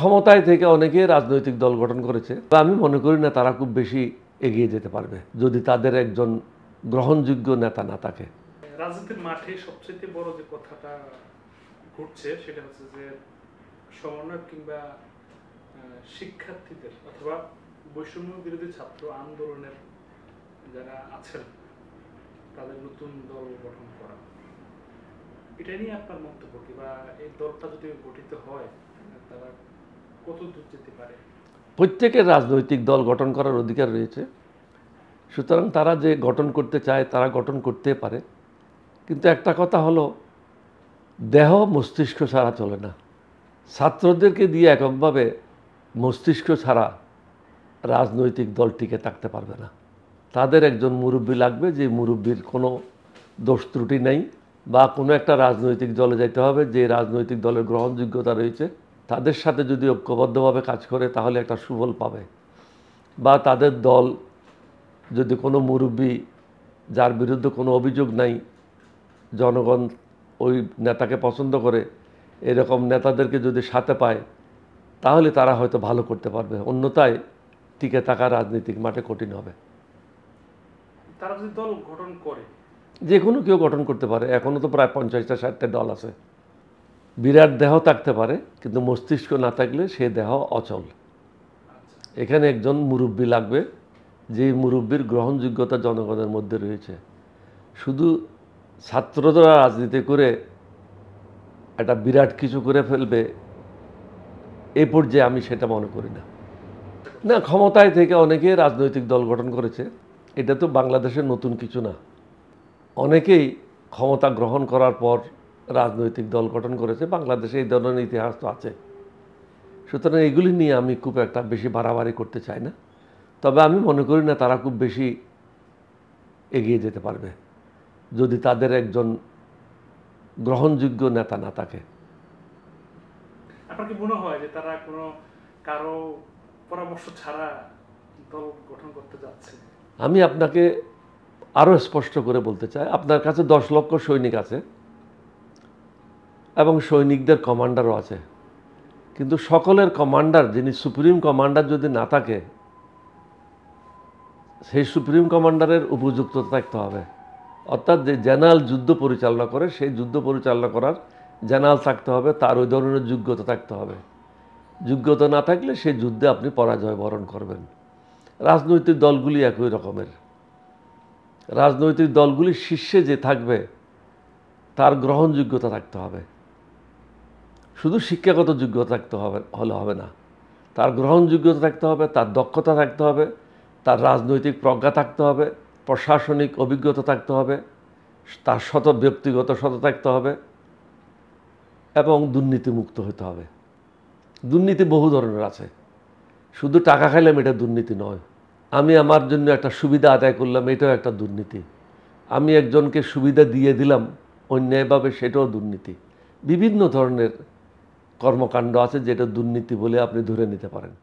ক্ষমতায় থেকে অনেকে রাজনৈতিক দল গঠন করেছে। আমি মনে করি না তারা খুব বেশি এগিয়ে যেতে পারবে যদি তাদের একজন গ্রহণযোগ্য নেতা না থাকে। রাজনীতির মাঠে সবচেয়ে বড় যে কথাটা ঘটছে সেটা হচ্ছে যে সমন্বয় কিংবা শিক্ষার্থীদের অথবা বৈষম্য বিরোধী ছাত্র আন্দোলনের যারা আছেন তাদের নতুন দল গঠন করা, এটা নিয়ে আপনার মন্তব্য কি, বা এই দলটা যদি গঠিত হয় তারা কত দূর যেতে পারে? প্রত্যেকের রাজনৈতিক দল গঠন করার অধিকার রয়েছে, সুতরাং তারা যে গঠন করতে চায় তারা গঠন করতে পারে। কিন্তু একটা কথা হলো, দেহ মস্তিষ্ক ছাড়া চলে না। ছাত্রদেরকে দিয়ে এককভাবে মস্তিষ্ক ছাড়া রাজনৈতিক দল টিকে থাকতে পারবে না। তাদের একজন মুরব্বী লাগবে, যে মুরব্বীর কোনো দোষ ত্রুটি নেই, বা কোনো একটা রাজনৈতিক দলে যেতে হবে যে রাজনৈতিক দলের গ্রহণযোগ্যতা রয়েছে। তাদের সাথে যদি ঐক্যবদ্ধভাবে কাজ করে তাহলে একটা সুফল পাবে। বা তাদের দল যদি কোনো মুরব্বী যার বিরুদ্ধে কোনো অভিযোগ নাই, জনগণ ওই নেতাকে পছন্দ করে, এরকম নেতাদেরকে যদি সাথে পায় তাহলে তারা হয়তো ভালো করতে পারবে। অন্যথায় টিকে থাকা রাজনৈতিক মাঠে কঠিন হবে। তারা যদি দল গঠন করে, যে কোনো কেউ গঠন করতে পারে। এখনও তো প্রায় 50টা 60টা দল আছে। বিরাট দেহ থাকতে পারে, কিন্তু মস্তিষ্ক না থাকলে সে দেহ অচল। এখানে একজন মুরব্বী লাগবে, যে মুরব্বীর গ্রহণযোগ্যতা জনগণের মধ্যে রয়েছে। শুধু ছাত্ররা রাজনীতি করে একটা বিরাট কিছু করে ফেলবে এই পর্যায়ে আমি সেটা মনে করি না। না, ক্ষমতায় থেকে অনেকে রাজনৈতিক দল গঠন করেছে, এটা তো বাংলাদেশের নতুন কিছু না। অনেকেই ক্ষমতা গ্রহণ করার পর রাজনৈতিক দল গঠন করেছে, বাংলাদেশে এই ধরনের ইতিহাস তো আছে। সুতরাং এগুলি নিয়ে আমি খুব একটা বেশি বাড়াবাড়ি করতে চাই না। তবে আমি মনে করি না তারা খুব বেশি এগিয়ে যেতে পারবে যদি তাদের একজন গ্রহণযোগ্য নেতা না থাকে। আপনার কি মনে হয় যে তারা কোনো কারো পরামর্শ ছাড়া দল গঠন করতে যাচ্ছে? আমি আপনাকে আরও স্পষ্ট করে বলতে চাই, আপনার কাছে 10 লক্ষ সৈনিক আছে এবং সৈনিকদের কমান্ডারও আছে, কিন্তু সকলের কমান্ডার, যিনি সুপ্রিম কমান্ডার যদি না থাকে, সেই সুপ্রিম কমান্ডারের উপযুক্ততা থাকতে হবে। অর্থাৎ যে জেনারেল যুদ্ধ পরিচালনা করে, সেই যুদ্ধ পরিচালনা করার জেনারেল থাকতে হবে, তার ওই ধরনের যোগ্যতা থাকতে হবে। যোগ্যতা না থাকলে সেই যুদ্ধে আপনি পরাজয় বরণ করবেন। রাজনৈতিক দলগুলি একই রকমের। রাজনৈতিক দলগুলির শীর্ষে যে থাকবে তার গ্রহণযোগ্যতা থাকতে হবে। শুধু শিক্ষাগত যোগ্যতা থাকতে হলে হবে না, তার গ্রহণযোগ্যতা থাকতে হবে, তার দক্ষতা থাকতে হবে, তার রাজনৈতিক প্রজ্ঞা থাকতে হবে, প্রশাসনিক অভিজ্ঞতা থাকতে হবে, তার ব্যক্তিগত সততা থাকতে হবে, এবং দুর্নীতিমুক্ত হতে হবে। দুর্নীতি বহু ধরনের আছে, শুধু টাকা খাইলাম এটা দুর্নীতি নয়। আমি আমার জন্য একটা সুবিধা আদায় করলাম, এটাও একটা দুর্নীতি। আমি একজনকে সুবিধা দিয়ে দিলাম অন্যায়ভাবে, সেটাও দুর্নীতি। বিভিন্ন ধরনের কর্মকাণ্ড আছে যেটা দুর্নীতি বলে আপনি ধরে নিতে পারেন।